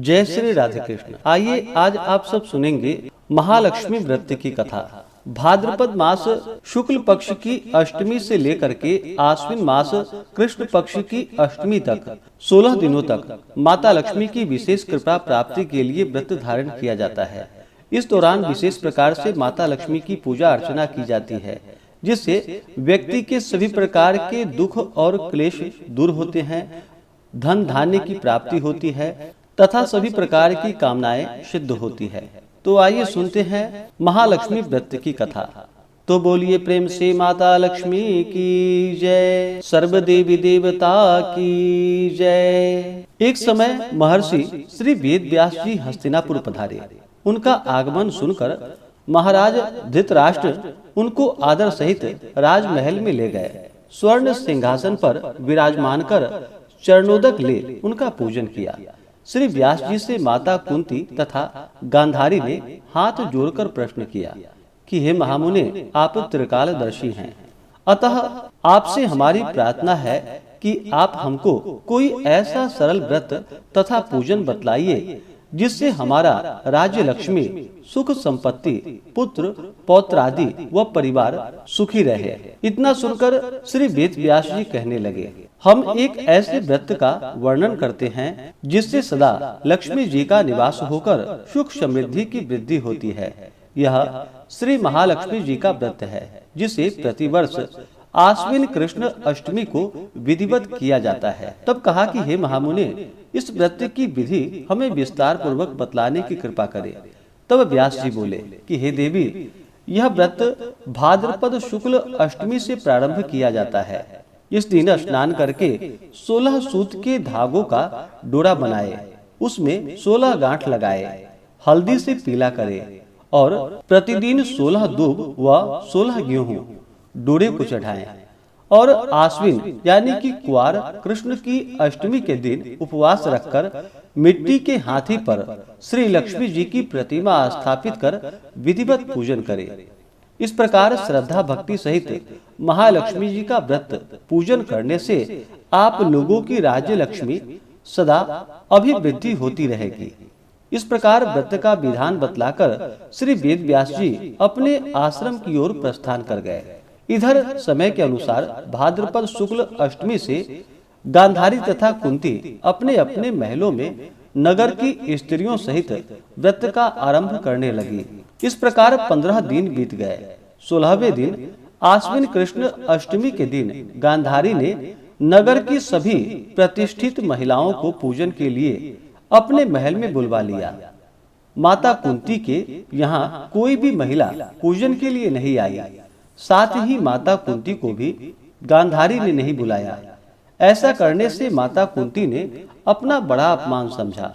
जय श्री राधे कृष्ण। आइए आज आप सब सुनेंगे महालक्ष्मी व्रत की कथा। भाद्रपद मास शुक्ल पक्ष की अष्टमी से लेकर के आश्विन मास कृष्ण पक्ष की अष्टमी तक 16 दिनों तक माता लक्ष्मी की विशेष कृपा प्राप्ति के लिए व्रत धारण किया जाता है। इस दौरान विशेष प्रकार से माता लक्ष्मी की पूजा अर्चना की जाती है, जिससे व्यक्ति के सभी प्रकार के दुख और क्लेश दूर होते हैं, धन धान्य की प्राप्ति होती है तथा सभी प्रकार की कामनाएं सिद्ध होती है। तो आइए सुनते हैं महालक्ष्मी व्रत की कथा। तो बोलिए प्रेम से माता लक्ष्मी की जय, सर्व देवी देवता की जय। एक समय महर्षि श्री वेद व्यास जी हस्तिनापुर पधारे। उनका आगमन सुनकर महाराज धृतराष्ट्र उनको आदर सहित राजमहल में ले गए। स्वर्ण सिंहासन पर विराजमान कर चरणोदक ले उनका पूजन किया। श्री व्यास जी से माता कुंती तथा गांधारी ने हाथ जोड़कर प्रश्न किया कि हे महामुने, आप त्रिकालदर्शी हैं, अतः आपसे हमारी प्रार्थना है कि आप हमको कोई ऐसा सरल व्रत तथा पूजन बतलाइए जिससे हमारा राज्य लक्ष्मी, सुख संपत्ति, पुत्र पौत्र आदि व परिवार सुखी रहे। इतना सुनकर श्री वेद व्यास जी कहने लगे, हम एक ऐसे व्रत का वर्णन करते हैं जिससे सदा लक्ष्मी जी का निवास होकर सुख समृद्धि की वृद्धि होती है। यह श्री महालक्ष्मी जी का व्रत है, जिसे प्रतिवर्ष आश्विन कृष्ण अष्टमी को विधिवत किया जाता है। तब कहा कि हे महामुने, इस व्रत की विधि हमें विस्तार पूर्वक बतलाने की कृपा करे। तब व्यास जी बोले कि हे देवी, यह व्रत भाद्रपद शुक्ल अष्टमी से प्रारंभ किया जाता है। इस दिन स्नान करके 16 सूत के धागों का डोरा बनाए, उसमें 16 गांठ लगाए, हल्दी से पीला करे और प्रतिदिन 16 दूब व 16 गेहूं डोरे को चढ़ाएं और आश्विन यानी कि कुआर कृष्ण की अष्टमी के दिन उपवास रखकर मिट्टी के हाथी पर श्री लक्ष्मी जी की प्रतिमा स्थापित कर विधिवत पूजन करें। इस प्रकार श्रद्धा भक्ति सहित महालक्ष्मी जी का व्रत पूजन करने से आप लोगों की राज्य लक्ष्मी सदा अभिवृद्धि होती रहेगी। इस प्रकार व्रत का विधान बतलाकर श्री वेद व्यास जी अपने आश्रम की ओर प्रस्थान कर गए। इधर समय के अनुसार भाद्रपद शुक्ल अष्टमी से गांधारी तथा कुंती अपने अपने महलों में नगर की स्त्रियों सहित व्रत का आरंभ करने लगी। इस प्रकार 15 दिन बीत गए। 16वें दिन आश्विन कृष्ण अष्टमी के दिन गांधारी ने नगर की सभी प्रतिष्ठित महिलाओं को पूजन के लिए अपने महल में बुलवा लिया। माता कुंती के यहाँ कोई भी महिला पूजन के लिए नहीं आई। साथ ही माता कुंती को भी गांधारी ने नहीं बुलाया। ऐसा करने से माता कुंती ने अपना बड़ा अपमान समझा।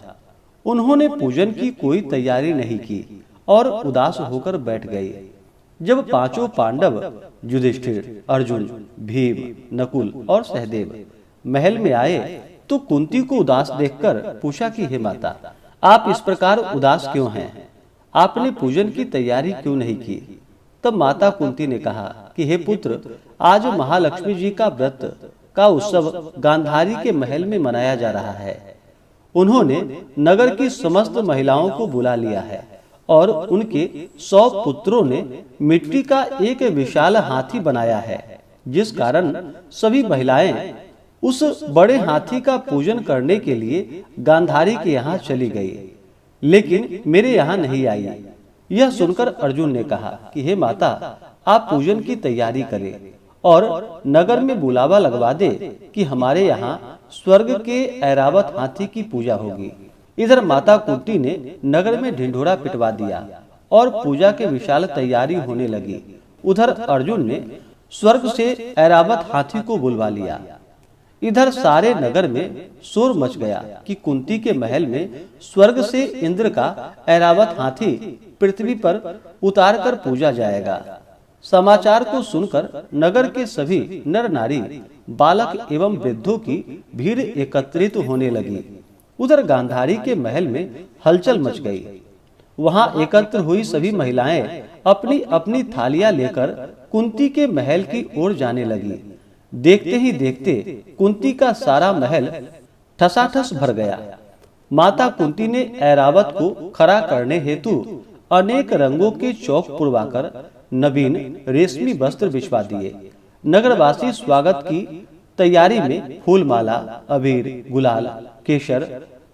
उन्होंने पूजन की कोई तैयारी नहीं की और उदास होकर बैठ गई। जब पांचों पांडव युधिष्ठिर, अर्जुन, भीम, नकुल और सहदेव महल में आए तो कुंती को उदास देखकर पूछा कि हे माता, आप इस प्रकार उदास क्यों हैं? आपने पूजन की तैयारी क्यों नहीं की? तब माता कुंती ने कहा कि हे पुत्र, आज महालक्ष्मी जी का व्रत का उत्सव गांधारी के महल में मनाया जा रहा है। उन्होंने नगर की समस्त महिलाओं को बुला लिया है और उनके 100 पुत्रों ने मिट्टी का एक विशाल हाथी बनाया है, जिस कारण सभी महिलाएं उस बड़े हाथी का पूजन करने के लिए गांधारी के यहाँ चली गई, लेकिन मेरे यहाँ नहीं आई। यह सुनकर अर्जुन ने कहा कि हे माता, आप पूजन की तैयारी करें और नगर में बुलावा लगवा दे कि हमारे यहाँ स्वर्ग के ऐरावत हाथी की पूजा होगी। इधर माता कुंती ने नगर में ढिंढोरा पिटवा दिया और पूजा के विशाल तैयारी होने लगी। उधर अर्जुन ने स्वर्ग से ऐरावत हाथी को बुलवा लिया। इधर सारे नगर में शोर मच गया कि कुंती के महल में स्वर्ग से इंद्र का ऐरावत हाथी पृथ्वी पर उतार कर पूजा जाएगा। समाचार को सुनकर नगर के सभी नर नारी, बालक एवं वृद्धों की भीड़ एकत्रित होने लगी। उधर गांधारी के महल में हलचल मच गई। वहां एकत्र हुई सभी महिलाएं अपनी अपनी थालियां लेकर कुंती के महल की ओर जाने लगी। देखते ही देखते कुंती का सारा महल ठसाठस भर गया। माता कुंती ने ऐरावत को खड़ा करने हेतु अनेक रंगों के चौक पुरवाकर नवीन रेशमी वस्त्र बिछवा दिए। नगरवासी स्वागत की तैयारी में फूलमाला, अबीर, गुलाल, केसर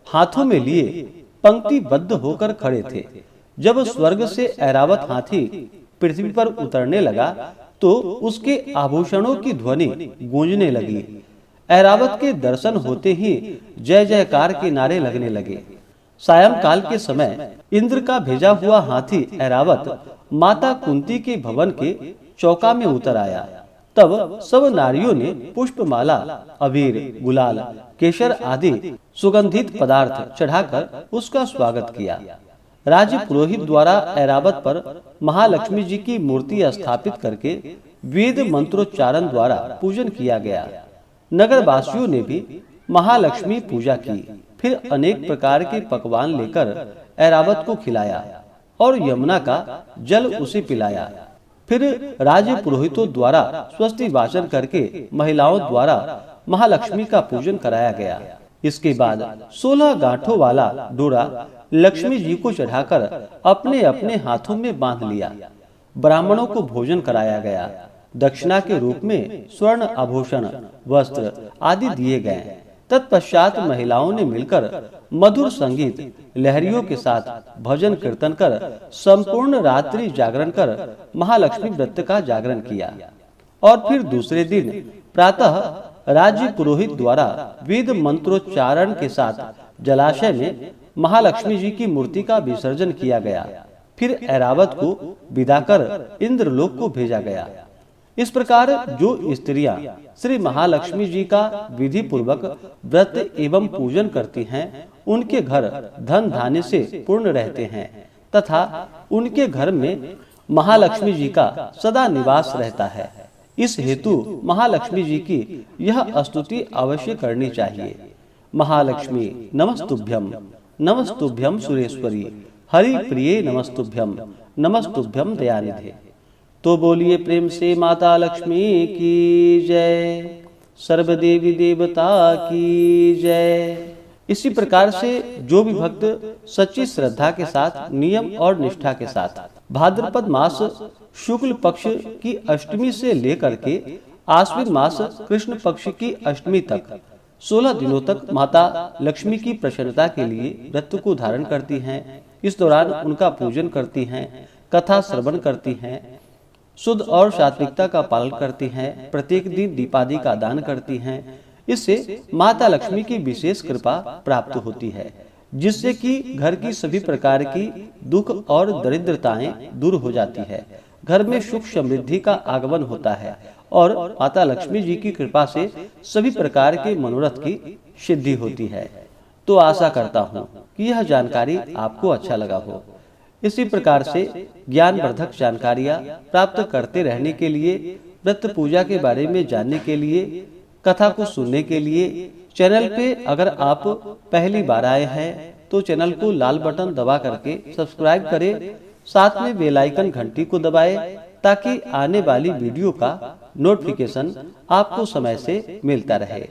हाथों में लिए पंक्तिबद्ध होकर खड़े थे। जब स्वर्ग से ऐरावत हाथी पृथ्वी पर उतरने लगा तो उसके आभूषणों की ध्वनि गूंजने लगी। ऐरावत के दर्शन होते ही जय जयकार के नारे लगने लगे। सायंकाल के समय इंद्र का भेजा हुआ हाथी ऐरावत माता कुंती के भवन के चौका में उतर आया। तब सब नारियों ने पुष्पमाला, अबीर, गुलाल, केसर आदि सुगंधित पदार्थ चढ़ाकर उसका स्वागत किया। राज्य पुरोहित द्वारा ऐरावत पर महालक्ष्मी जी की मूर्ति स्थापित करके वेद मंत्रोच्चारण द्वारा पूजन किया गया। नगर वासियों ने भी महालक्ष्मी पूजा की। फिर अनेक प्रकार के पकवान लेकर ऐरावत को खिलाया और यमुना का जल उसे पिलाया। फिर राज्य पुरोहितों द्वारा स्वस्ति वाचन करके महिलाओं द्वारा महालक्ष्मी का पूजन कराया गया। इसके बाद 16 गांठों वाला डोरा लक्ष्मी जी को चढ़ाकर अपने अपने हाथों में बांध लिया। ब्राह्मणों को भोजन कराया गया। दक्षिणा के रूप में स्वर्ण आभूषण, वस्त्र आदि दिए गए। तत्पश्चात महिलाओं ने मिलकर मधुर संगीत लहरियों के साथ भजन कीर्तन कर संपूर्ण रात्रि जागरण कर महालक्ष्मी व्रत का जागरण किया। और फिर दूसरे दिन प्रातः राज्य पुरोहित द्वारा वेद मंत्रोच्चारण के साथ जलाशय में महालक्ष्मी जी की मूर्ति का विसर्जन किया गया। फिर ऐरावत को विदा कर इंद्रलोक को भेजा गया। इस प्रकार जो स्त्रियां श्री महालक्ष्मी जी का विधि पूर्वक व्रत एवं पूजन करती हैं, उनके घर धन धान्य से पूर्ण रहते हैं तथा उनके घर में महालक्ष्मी जी का सदा निवास रहता है। इस हेतु महालक्ष्मी जी की यह स्तुति अवश्य करनी चाहिए। महालक्ष्मी नमस्तुभ्यम, नमस्तुभ्यम सुरेश्वरी, हरि प्रिये नमस्तुभ्यम, नमस्तुभ्यम दयानिधे। तो बोलिए प्रेम से माता लक्ष्मी की जय, सर्वदेवी देवता की जय। इसी प्रकार से जो भी भक्त सच्ची श्रद्धा के साथ, नियम और निष्ठा के साथ भाद्रपद मास शुक्ल पक्ष की अष्टमी से लेकर के आश्विन मास कृष्ण पक्ष की अष्टमी तक 16 दिनों तक माता लक्ष्मी की प्रसन्नता के लिए व्रत को धारण करती हैं। इस दौरान उनका पूजन करती हैं, कथा श्रवण करती हैं, शुद्ध और सात्विकता का पालन करती हैं, प्रत्येक दिन दीपादि का दान करती हैं। इससे माता लक्ष्मी की विशेष कृपा प्राप्त होती है, जिससे कि घर की सभी प्रकार की दुख और दरिद्रताएं दूर हो जाती है। घर में सुख समृद्धि का आगमन होता है और माता लक्ष्मी जी की कृपा से सभी प्रकार के मनोरथ की सिद्धि होती है। तो आशा करता हूँ कि यह जानकारी आपको अच्छा लगा हो। इसी प्रकार से ज्ञानवर्धक जानकारियाँ प्राप्त करते रहने के लिए, व्रत पूजा के बारे में जानने के लिए, कथा को सुनने के लिए चैनल पे अगर आप पहली बार आए हैं तो चैनल को लाल बटन दबा करके सब्सक्राइब करें, साथ में बेल आइकन घंटी को दबाएं ताकि आने वाली वीडियो का नोटिफिकेशन आपको समय से मिलता रहे।